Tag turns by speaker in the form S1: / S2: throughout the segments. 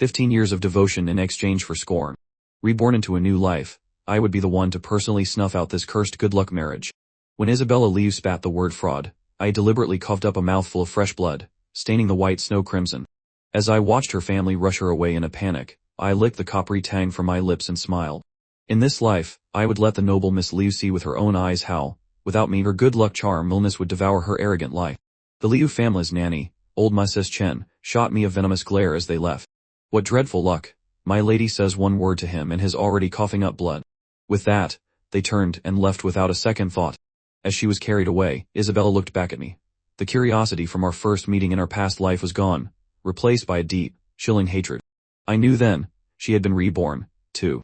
S1: 15 years of devotion in exchange for scorn. Reborn into a new life, I would be the one to personally snuff out this cursed good luck marriage. When Isabella Liu spat the word fraud, I deliberately coughed up a mouthful of fresh blood, staining the white snow crimson. As I watched her family rush her away in a panic, I licked the coppery tang from my lips and smiled. In this life, I would let the noble Miss Liu see with her own eyes how, without me, her good luck charm illness would devour her arrogant life. The Liu family's nanny, old Mrs. Chen, shot me a venomous glare as they left. What dreadful luck, my lady says one word to him and has already coughing up blood. With that, they turned and left without a second thought. As she was carried away, Isabella looked back at me. The curiosity from our first meeting in our past life was gone, replaced by a deep, chilling hatred. I knew then, she had been reborn, too.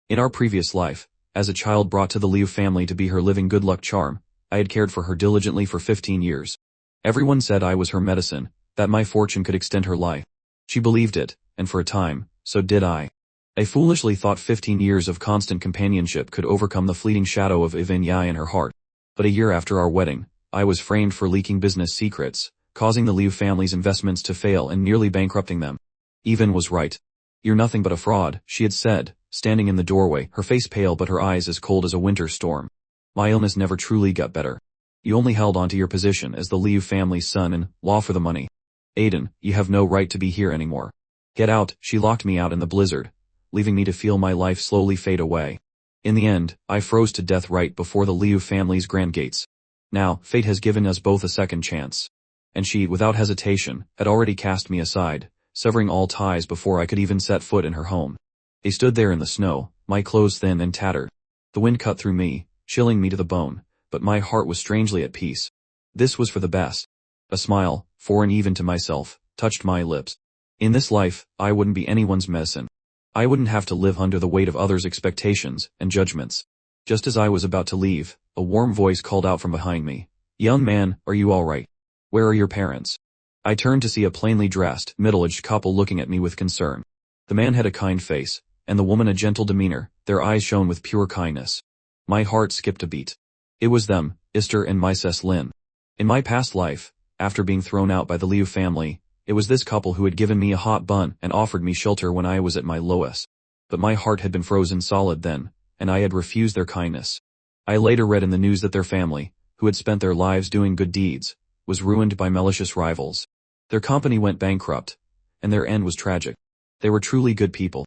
S1: In our previous life, as a child brought to the Liu family to be her living good luck charm, I had cared for her diligently for 15 years. Everyone said I was her medicine, that my fortune could extend her life. She believed it, and for a time, so did I. I foolishly thought 15 years of constant companionship could overcome the fleeting shadow of Ivan Yai in her heart. But a year after our wedding, I was framed for leaking business secrets, causing the Liu family's investments to fail and nearly bankrupting them. Ivan was right. You're nothing but a fraud, she had said, standing in the doorway, her face pale but her eyes as cold as a winter storm. My illness never truly got better. You only held onto your position as the Liu family's son-in-law for the money. Aiden, you have no right to be here anymore. Get out. She locked me out in the blizzard, leaving me to feel my life slowly fade away. In the end, I froze to death right before the Liu family's grand gates. Now, fate has given us both a second chance. And she, without hesitation, had already cast me aside, severing all ties before I could even set foot in her home. I stood there in the snow, my clothes thin and tattered. The wind cut through me, chilling me to the bone, but my heart was strangely at peace. This was for the best. A smile, foreign even to myself, touched my lips. In this life, I wouldn't be anyone's medicine. I wouldn't have to live under the weight of others' expectations and judgments. Just as I was about to leave, a warm voice called out from behind me. Young man, are you all right? Where are your parents? I turned to see a plainly dressed, middle-aged couple looking at me with concern. The man had a kind face, and the woman a gentle demeanor, their eyes shone with pure kindness. My heart skipped a beat. It was them, Esther and Mrs. Lin. In my past life, after being thrown out by the Liu family, it was this couple who had given me a hot bun and offered me shelter when I was at my lowest. But my heart had been frozen solid then, and I had refused their kindness. I later read in the news that their family, who had spent their lives doing good deeds, was ruined by malicious rivals. Their company went bankrupt, and their end was tragic. They were truly good people.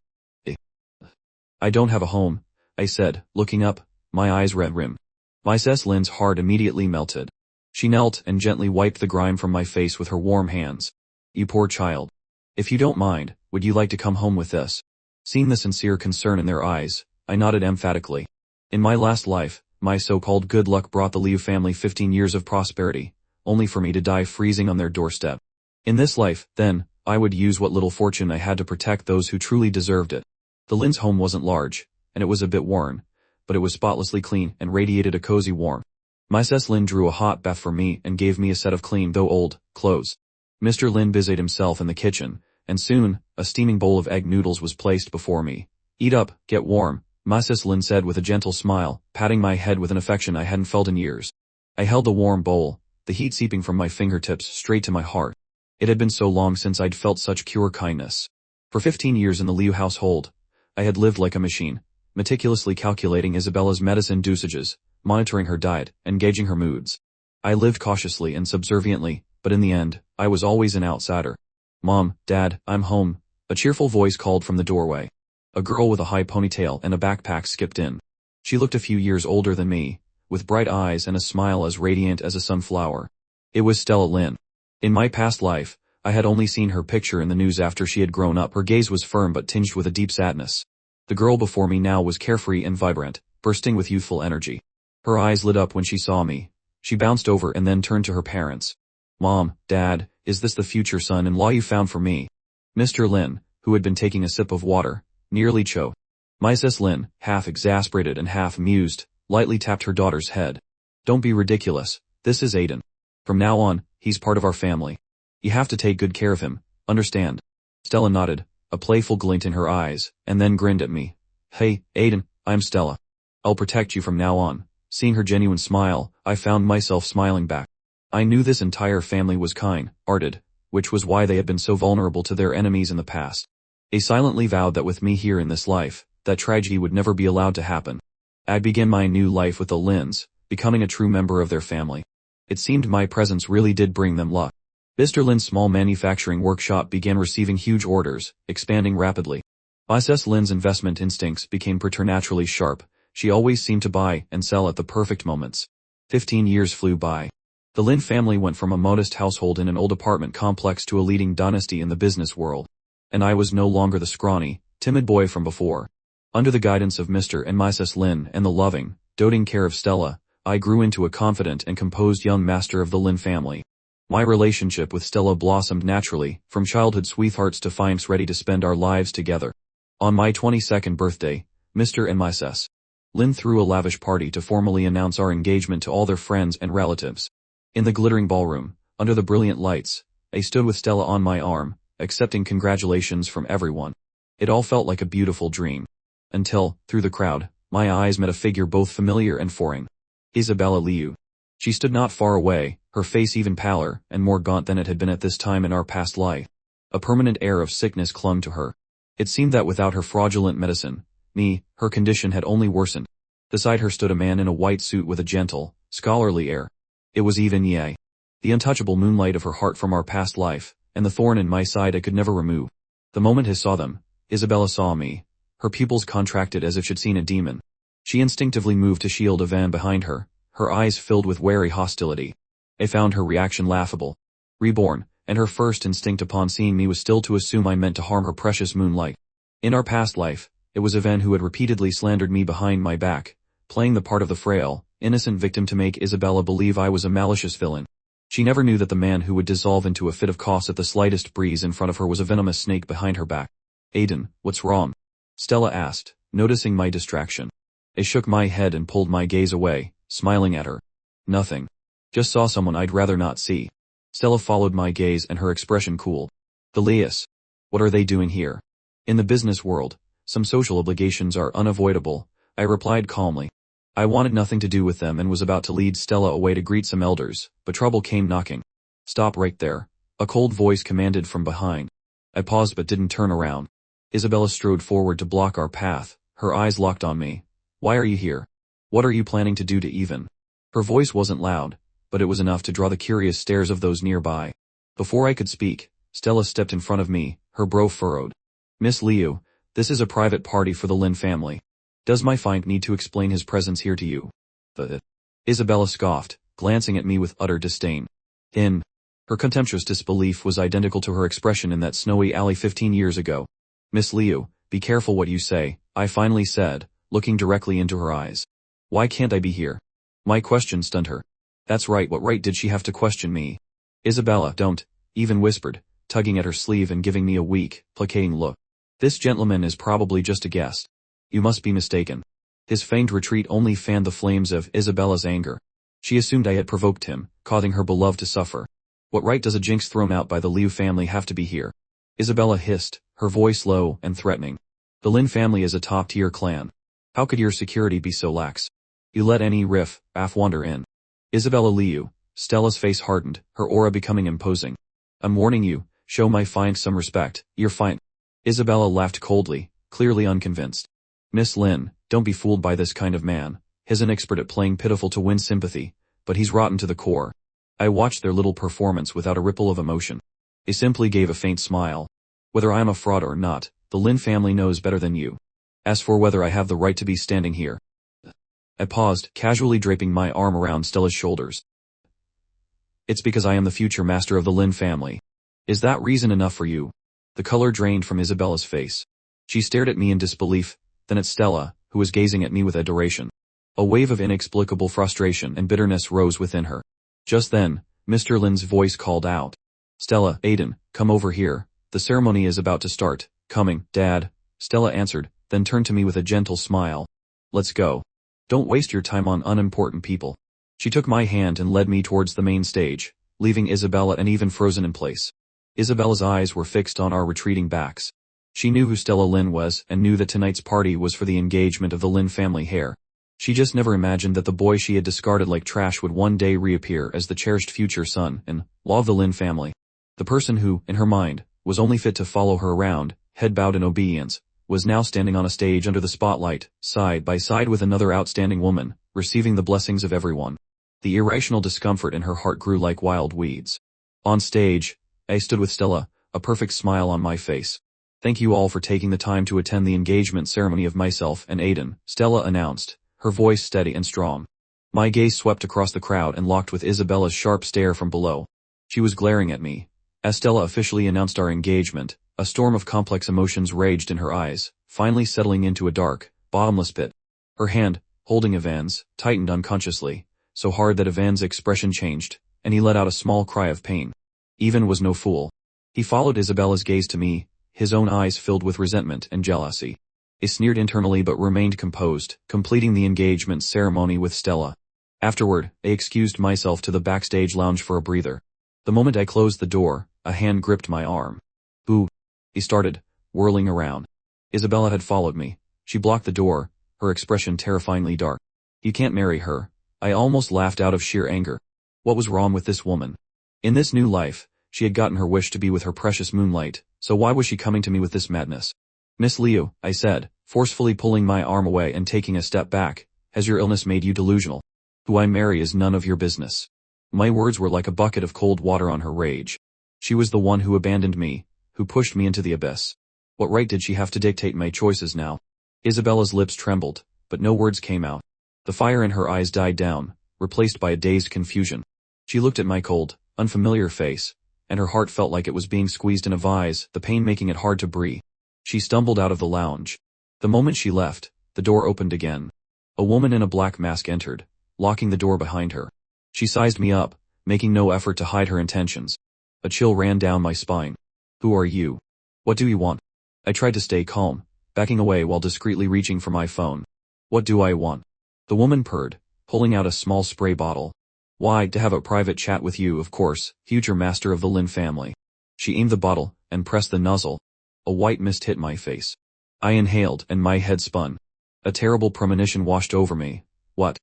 S1: I don't have a home, I said, looking up, my eyes red-rimmed. Mrs. Lin's heart immediately melted. She knelt and gently wiped the grime from my face with her warm hands. You poor child. If you don't mind, would you like to come home with us? Seeing the sincere concern in their eyes, I nodded emphatically. In my last life, my so-called good luck brought the Liu family 15 years of prosperity, only for me to die freezing on their doorstep. In this life, then, I would use what little fortune I had to protect those who truly deserved it. The Lin's home wasn't large, and it was a bit worn, but it was spotlessly clean and radiated a cozy warmth. Mrs. Lin drew a hot bath for me and gave me a set of clean though old clothes. Mr. Lin busied himself in the kitchen, and soon, a steaming bowl of egg noodles was placed before me. Eat up, get warm, Mrs. Lin said with a gentle smile, patting my head with an affection I hadn't felt in years. I held the warm bowl, the heat seeping from my fingertips straight to my heart. It had been so long since I'd felt such pure kindness. For 15 years in the Liu household, I had lived like a machine, meticulously calculating Isabella's medicine dosages, monitoring her diet, and gauging her moods. I lived cautiously and subserviently, but in the end, I was always an outsider. Mom, Dad, I'm home, a cheerful voice called from the doorway. A girl with a high ponytail and a backpack skipped in. She looked a few years older than me, with bright eyes and a smile as radiant as a sunflower. It was Stella Lin. In my past life, I had only seen her picture in the news after she had grown up. Her gaze was firm but tinged with a deep sadness. The girl before me now was carefree and vibrant, bursting with youthful energy. Her eyes lit up when she saw me. She bounced over and then turned to her parents. Mom, Dad, is this the future son-in-law you found for me? Mr. Lin, who had been taking a sip of water, nearly choked. Mrs. Lin, half exasperated and half amused, lightly tapped her daughter's head. Don't be ridiculous, this is Aiden. From now on, he's part of our family. You have to take good care of him, understand? Stella nodded, a playful glint in her eyes, and then grinned at me. Hey, Aiden, I'm Stella. I'll protect you from now on. Seeing her genuine smile, I found myself smiling back. I knew this entire family was kind-hearted, which was why they had been so vulnerable to their enemies in the past. They silently vowed that with me here in this life, that tragedy would never be allowed to happen. I began my new life with the Lins, becoming a true member of their family. It seemed my presence really did bring them luck. Mr. Lin's small manufacturing workshop began receiving huge orders, expanding rapidly. Mrs. Lin's investment instincts became preternaturally sharp. She always seemed to buy and sell at the perfect moments. 15 years flew by. The Lin family went from a modest household in an old apartment complex to a leading dynasty in the business world. And I was no longer the scrawny, timid boy from before. Under the guidance of Mr. and Mrs. Lin and the loving, doting care of Stella, I grew into a confident and composed young master of the Lin family. My relationship with Stella blossomed naturally, from childhood sweethearts to fiends ready to spend our lives together. On my 22nd birthday, Mr. and Mrs. Lin threw a lavish party to formally announce our engagement to all their friends and relatives. In the glittering ballroom, under the brilliant lights, I stood with Stella on my arm, accepting congratulations from everyone. It all felt like a beautiful dream. Until, through the crowd, my eyes met a figure both familiar and foreign. Isabella Liu. She stood not far away, her face even paler and more gaunt than it had been at this time in our past life. A permanent air of sickness clung to her. It seemed that without her fraudulent medicine, her condition had only worsened. Beside her stood a man in a white suit with a gentle, scholarly air. It was even Ye. The untouchable moonlight of her heart from our past life, and the thorn in my side I could never remove. The moment I saw them, Isabella saw me. Her pupils contracted as if she'd seen a demon. She instinctively moved to shield a van behind her, her eyes filled with wary hostility. I found her reaction laughable. Reborn, and her first instinct upon seeing me was still to assume I meant to harm her precious moonlight. In our past life, it was Van who had repeatedly slandered me behind my back, playing the part of the frail, innocent victim to make Isabella believe I was a malicious villain. She never knew that the man who would dissolve into a fit of coughs at the slightest breeze in front of her was a venomous snake behind her back. Aiden, what's wrong? Stella asked, noticing my distraction. I shook my head and pulled my gaze away, smiling at her. Nothing. Just saw someone I'd rather not see. Stella followed my gaze and her expression cooled. The Leas. What are they doing here? In the business world, some social obligations are unavoidable, I replied calmly. I wanted nothing to do with them and was about to lead Stella away to greet some elders, but trouble came knocking. Stop right there. A cold voice commanded from behind. I paused but didn't turn around. Isabella strode forward to block our path, her eyes locked on me. Why are you here? What are you planning to do to Even? Her voice wasn't loud, but it was enough to draw the curious stares of those nearby. Before I could speak, Stella stepped in front of me, her brow furrowed. Miss Liu, this is a private party for the Lin family. Does my find need to explain his presence here to you? Isabella scoffed, glancing at me with utter disdain. Her contemptuous disbelief was identical to her expression in that snowy alley 15 years ago. Miss Liu, be careful what you say, I finally said, looking directly into her eyes. Why can't I be here? My question stunned her. That's right, what right did she have to question me? Isabella, don't, Even whispered, tugging at her sleeve and giving me a weak, placating look. This gentleman is probably just a guest. You must be mistaken. His feigned retreat only fanned the flames of Isabella's anger. She assumed I had provoked him, causing her beloved to suffer. What right does a jinx thrown out by the Liu family have to be here? Isabella hissed, her voice low and threatening. The Lin family is a top-tier clan. How could your security be so lax? You let any riff-raff wander in. Isabella Liu, Stella's face hardened, her aura becoming imposing. I'm warning you, show my find some respect, you're fine. Isabella laughed coldly, clearly unconvinced. Miss Lin, don't be fooled by this kind of man. He's an expert at playing pitiful to win sympathy, but he's rotten to the core. I watched their little performance without a ripple of emotion. They simply gave a faint smile. Whether I am a fraud or not, the Lin family knows better than you. As for whether I have the right to be standing here. I paused, casually draping my arm around Stella's shoulders. It's because I am the future master of the Lin family. Is that reason enough for you? The color drained from Isabella's face. She stared at me in disbelief, then at Stella, who was gazing at me with adoration. A wave of inexplicable frustration and bitterness rose within her. Just then, Mr. Lin's voice called out. Stella, Aiden, come over here. The ceremony is about to start. Coming, Dad. Stella answered, then turned to me with a gentle smile. Let's go. Don't waste your time on unimportant people. She took my hand and led me towards the main stage, leaving Isabella and Even frozen in place. Isabella's eyes were fixed on our retreating backs. She knew who Stella Lin was and knew that tonight's party was for the engagement of the Lin family heir. She just never imagined that the boy she had discarded like trash would one day reappear as the cherished future son and law of the Lin family. The person who, in her mind, was only fit to follow her around, head bowed in obedience, was now standing on a stage under the spotlight, side by side with another outstanding woman, receiving the blessings of everyone. The irrational discomfort in her heart grew like wild weeds. On stage, I stood with Stella, a perfect smile on my face. "Thank you all for taking the time to attend the engagement ceremony of myself and Aiden," Stella announced, her voice steady and strong. My gaze swept across the crowd and locked with Isabella's sharp stare from below. She was glaring at me. As Stella officially announced our engagement, a storm of complex emotions raged in her eyes, finally settling into a dark, bottomless pit. Her hand, holding Ivan's, tightened unconsciously, so hard that Ivan's expression changed, and he let out a small cry of pain. Ivan was no fool. He followed Isabella's gaze to me, his own eyes filled with resentment and jealousy. He sneered internally but remained composed, completing the engagement ceremony with Stella. Afterward, I excused myself to the backstage lounge for a breather. The moment I closed the door, a hand gripped my arm. "Ooh," he started, whirling around. Isabella had followed me. She blocked the door, her expression terrifyingly dark. "You can't marry her." I almost laughed out of sheer anger. What was wrong with this woman? In this new life, she had gotten her wish to be with her precious Moonlight, so why was she coming to me with this madness? "Miss Liu," I said, forcefully pulling my arm away and taking a step back, "has your illness made you delusional? Who I marry is none of your business." My words were like a bucket of cold water on her rage. She was the one who abandoned me, who pushed me into the abyss. What right did she have to dictate my choices now? Isabella's lips trembled, but no words came out. The fire in her eyes died down, replaced by a dazed confusion. She looked at my cold, unfamiliar face, and her heart felt like it was being squeezed in a vise, the pain making it hard to breathe. She stumbled out of the lounge. The moment she left, the door opened again. A woman in a black mask entered, locking the door behind her. She sized me up, making no effort to hide her intentions. A chill ran down my spine. "Who are you? What do you want?" I tried to stay calm, backing away while discreetly reaching for my phone. "What do I want?" The woman purred, pulling out a small spray bottle. "Why, to have a private chat with you, of course, future master of the Lin family." She aimed the bottle, and pressed the nozzle. A white mist hit my face. I inhaled, and my head spun. A terrible premonition washed over me. "What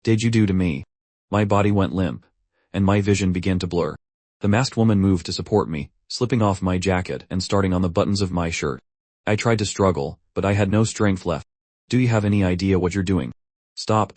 S1: did you do to me?" My body went limp, and my vision began to blur. The masked woman moved to support me, slipping off my jacket and starting on the buttons of my shirt. I tried to struggle, but I had no strength left. "Do you have any idea what you're doing?" "Stop,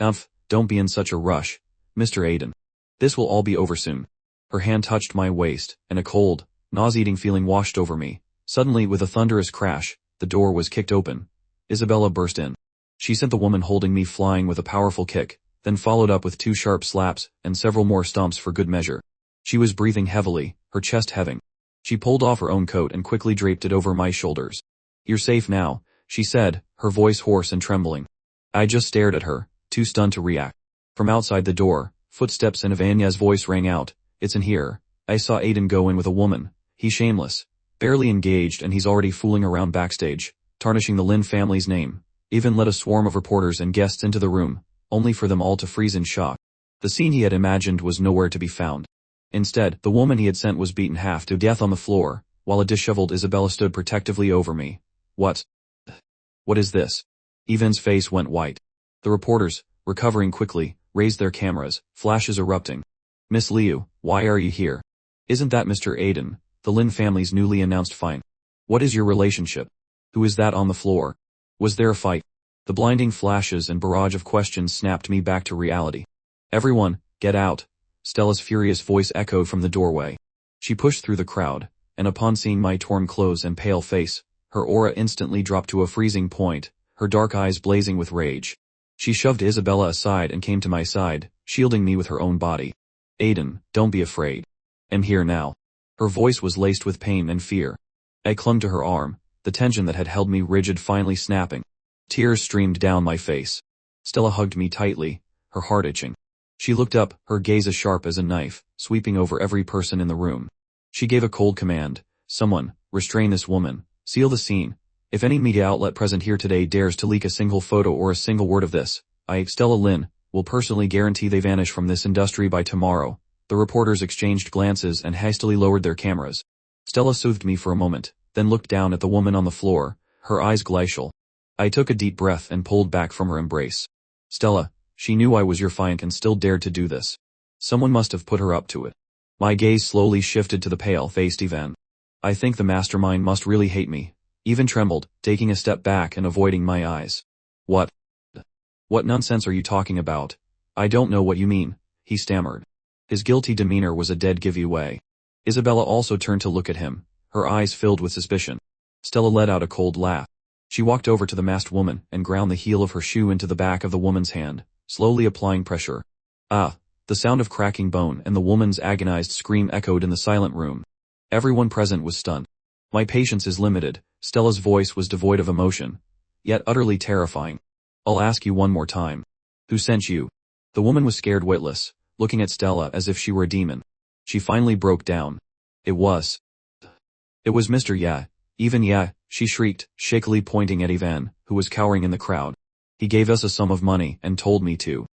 S1: don't be in such a rush, Mr. Aiden. This will all be over soon." Her hand touched my waist, and a cold, nauseating feeling washed over me. Suddenly, with a thunderous crash, the door was kicked open. Isabella burst in. She sent the woman holding me flying with a powerful kick, then followed up with 2 sharp slaps and several more stomps for good measure. She was breathing heavily, her chest heaving. She pulled off her own coat and quickly draped it over my shoulders. "You're safe now," she said, her voice hoarse and trembling. I just stared at her, too stunned to react. From outside the door, footsteps and Ivanya's voice rang out. "It's in here. I saw Aiden go in with a woman. He's shameless. Barely engaged, and he's already fooling around backstage, tarnishing the Lin family's name. Even let a swarm of reporters and guests into the room, only for them all to freeze in shock." The scene he had imagined was nowhere to be found. Instead, the woman he had sent was beaten half to death on the floor, while a disheveled Isabella stood protectively over me. What is this?" Ivan's face went white. The reporters, recovering quickly, raised their cameras, flashes erupting. "Miss Liu, why are you here? Isn't that Mr. Aiden, the Lin family's newly announced find? What is your relationship? Who is that on the floor? Was there a fight?" The blinding flashes and barrage of questions snapped me back to reality. "Everyone, get out!" Stella's furious voice echoed from the doorway. She pushed through the crowd, and upon seeing my torn clothes and pale face, her aura instantly dropped to a freezing point, her dark eyes blazing with rage. She shoved Isabella aside and came to my side, shielding me with her own body. "Aiden, don't be afraid. I'm here now." Her voice was laced with pain and fear. I clung to her arm, the tension that had held me rigid finally snapping. Tears streamed down my face. Stella hugged me tightly, her heart itching. She looked up, her gaze as sharp as a knife, sweeping over every person in the room. She gave a cold command. "Someone, restrain this woman. Seal the scene. If any media outlet present here today dares to leak a single photo or a single word of this, I, Stella Lin, will personally guarantee they vanish from this industry by tomorrow." The reporters exchanged glances and hastily lowered their cameras. Stella soothed me for a moment, then looked down at the woman on the floor, her eyes glacial. I took a deep breath and pulled back from her embrace. "Stella, she knew I was your fiancé and still dared to do this. Someone must have put her up to it." My gaze slowly shifted to the pale-faced Ivan. I think the mastermind must really hate me. Even trembled, taking a step back and avoiding my eyes. What? What nonsense are you talking about? I don't know what you mean, he stammered. His guilty demeanor was a dead giveaway. Isabella also turned to look at him, her eyes filled with suspicion. Stella let out a cold laugh. She walked over to the masked woman and ground the heel of her shoe into the back of the woman's hand, slowly applying pressure. Ah! The sound of cracking bone and the woman's agonized scream echoed in the silent room. Everyone present was stunned. My patience is limited. Stella's voice was devoid of emotion, yet utterly terrifying. I'll ask you one more time. Who sent you? The woman was scared witless, looking at Stella as if she were a demon. She finally broke down. It was Mr. Yeah. Even yeah, she shrieked, shakily pointing at Ivan, who was cowering in the crowd. He gave us a sum of money and told me to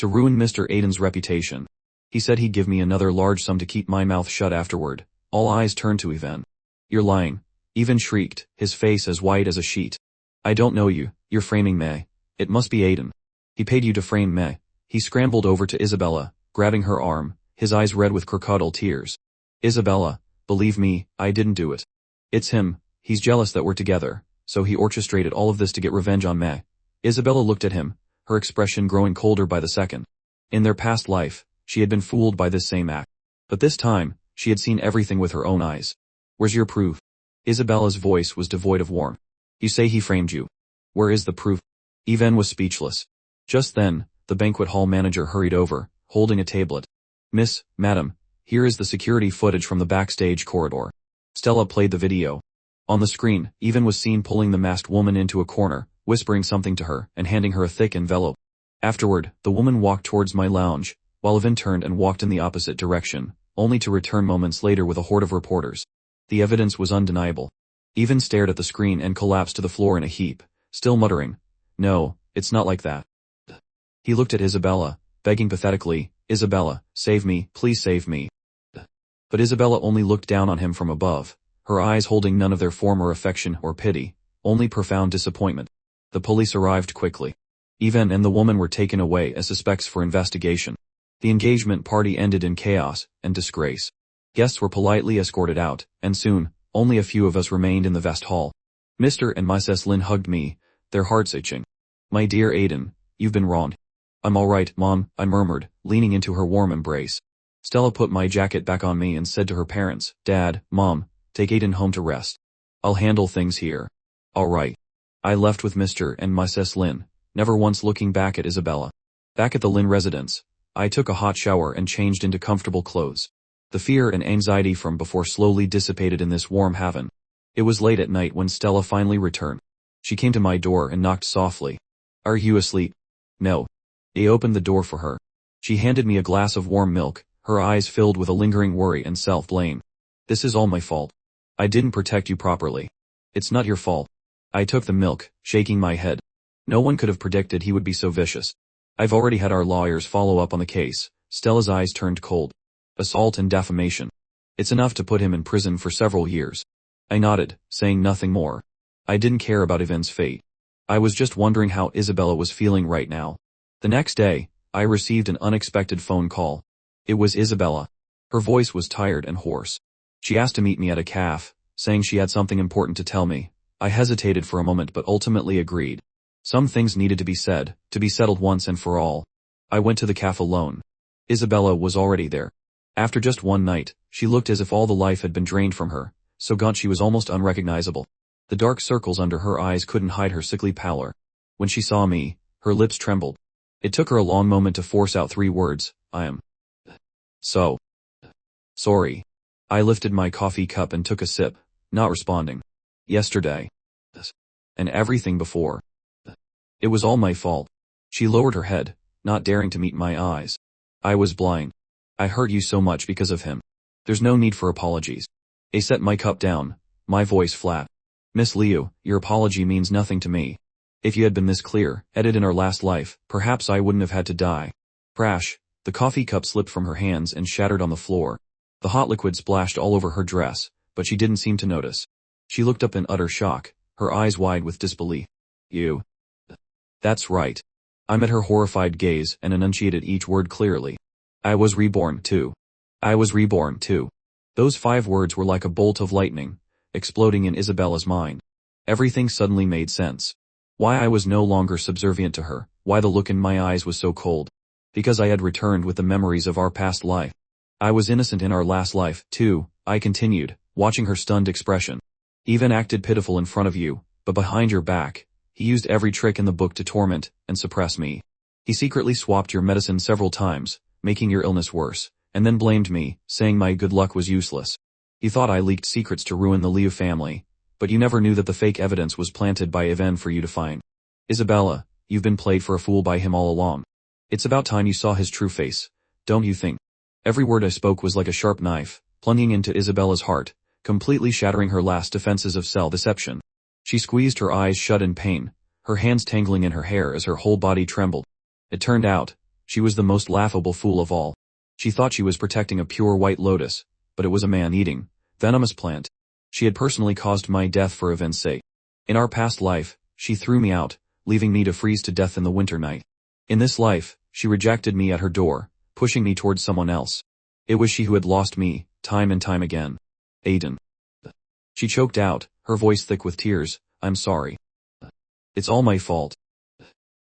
S1: ruin Mr. Aiden's reputation. He said he'd give me another large sum to keep my mouth shut afterward. All eyes turned to Ivan. You're lying. Ivan shrieked, his face as white as a sheet. I don't know you, you're framing me. It must be Aiden. He paid you to frame me. He scrambled over to Isabella, grabbing her arm, his eyes red with crocodile tears. Isabella, believe me, I didn't do it. It's him. He's jealous that we're together, so he orchestrated all of this to get revenge on me. Isabella looked at him, her expression growing colder by the second. In their past life, she had been fooled by this same act. But this time, she had seen everything with her own eyes. Where's your proof? Isabella's voice was devoid of warmth. You say he framed you. Where is the proof? Ivan was speechless. Just then, the banquet hall manager hurried over, holding a tablet. Madam, here is the security footage from the backstage corridor. Stella played the video. On the screen, Ivan was seen pulling the masked woman into a corner, whispering something to her and handing her a thick envelope. Afterward, the woman walked towards my lounge, while Ivan turned and walked in the opposite direction, only to return moments later with a horde of reporters. The evidence was undeniable. Ivan stared at the screen and collapsed to the floor in a heap, still muttering, "No, it's not like that." He looked at Isabella, begging pathetically, "Isabella, save me, please save me." But Isabella only looked down on him from above, her eyes holding none of their former affection or pity, only profound disappointment. The police arrived quickly. Ivan and the woman were taken away as suspects for investigation. The engagement party ended in chaos and disgrace. Guests were politely escorted out, and soon, only a few of us remained in the Vest Hall. Mr. and Mrs. Lin hugged me, their hearts itching. "My dear Aiden, you've been wronged." "I'm all right, Mom," I murmured, leaning into her warm embrace. Stella put my jacket back on me and said to her parents, "Dad, Mom, take Aiden home to rest. I'll handle things here." "All right." I left with Mr. and Mrs. Lin, never once looking back at Isabella. Back at the Lin residence, I took a hot shower and changed into comfortable clothes. The fear and anxiety from before slowly dissipated in this warm haven. It was late at night when Stella finally returned. She came to my door and knocked softly. "Are you asleep?" "No." I opened the door for her. She handed me a glass of warm milk, her eyes filled with a lingering worry and self-blame. "This is all my fault. I didn't protect you properly." "It's not your fault." I took the milk, shaking my head. No one could have predicted he would be so vicious. "I've already had our lawyers follow up on the case." Stella's eyes turned cold. "Assault and defamation. It's enough to put him in prison for several years." I nodded, saying nothing more. I didn't care about Ivan's fate. I was just wondering how Isabella was feeling right now. The next day, I received an unexpected phone call. It was Isabella. Her voice was tired and hoarse. She asked to meet me at a cafe, saying she had something important to tell me. I hesitated for a moment but ultimately agreed. Some things needed to be said, to be settled once and for all. I went to the cafe alone. Isabella was already there. After just one night, she looked as if all the life had been drained from her, so gaunt she was almost unrecognizable. The dark circles under her eyes couldn't hide her sickly pallor. When she saw me, her lips trembled. It took her a long moment to force out 3 words, "I am so sorry." I lifted my coffee cup and took a sip, not responding. "Yesterday. And everything before. It was all my fault." She lowered her head, not daring to meet my eyes. "I was blind. I hurt you so much because of him. There's no need for apologies." I set my cup down, my voice flat. "Miss Liu, your apology means nothing to me. If you had been this clear, headed in our last life, perhaps I wouldn't have had to die." Crash! The coffee cup slipped from her hands and shattered on the floor. The hot liquid splashed all over her dress, but she didn't seem to notice. She looked up in utter shock, her eyes wide with disbelief. "You?" "That's right." I met her horrified gaze and enunciated each word clearly. "I was reborn too. I was reborn too." Those 5 words were like a bolt of lightning, exploding in Isabella's mind. Everything suddenly made sense. Why I was no longer subservient to her, why the look in my eyes was so cold. Because I had returned with the memories of our past life. I was innocent in our last life, too, I continued, watching her stunned expression. Even acted pitiful in front of you, but behind your back, he used every trick in the book to torment and suppress me. He secretly swapped your medicine several times, making your illness worse, and then blamed me, saying my good luck was useless. He thought I leaked secrets to ruin the Liu family, but you never knew that the fake evidence was planted by Ivan for you to find. Isabella, you've been played for a fool by him all along. It's about time you saw his true face, don't you think? Every word I spoke was like a sharp knife, plunging into Isabella's heart, completely shattering her last defenses of self-deception. She squeezed her eyes shut in pain, her hands tangling in her hair as her whole body trembled. It turned out, she was the most laughable fool of all. She thought she was protecting a pure white lotus, but it was a man-eating, venomous plant. She had personally caused my death for Ivan's sake. In our past life, she threw me out, leaving me to freeze to death in the winter night. In this life, she rejected me at her door, pushing me towards someone else. It was she who had lost me, time and time again. Aiden. She choked out, her voice thick with tears, I'm sorry. It's all my fault.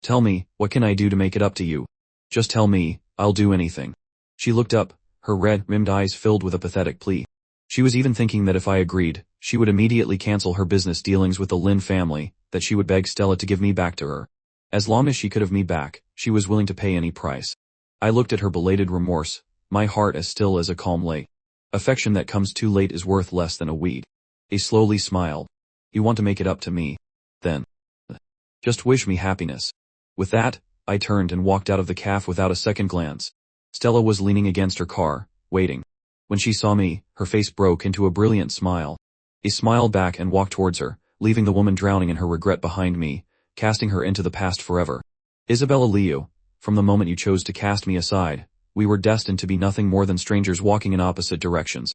S1: Tell me, what can I do to make it up to you? Just tell me, I'll do anything. She looked up, her red-rimmed eyes filled with a pathetic plea. She was even thinking that if I agreed, she would immediately cancel her business dealings with the Lin family, that she would beg Stella to give me back to her. As long as she could have me back, she was willing to pay any price. I looked at her belated remorse, my heart as still as a calm lake. Affection that comes too late is worth less than a weed. He slowly smiled. You want to make it up to me? Then. Just wish me happiness. With that, I turned and walked out of the cafe without a second glance. Stella was leaning against her car, waiting. When she saw me, her face broke into a brilliant smile. He smiled back and walked towards her, leaving the woman drowning in her regret behind me, casting her into the past forever. Isabella Liu, from the moment you chose to cast me aside, we were destined to be nothing more than strangers walking in opposite directions.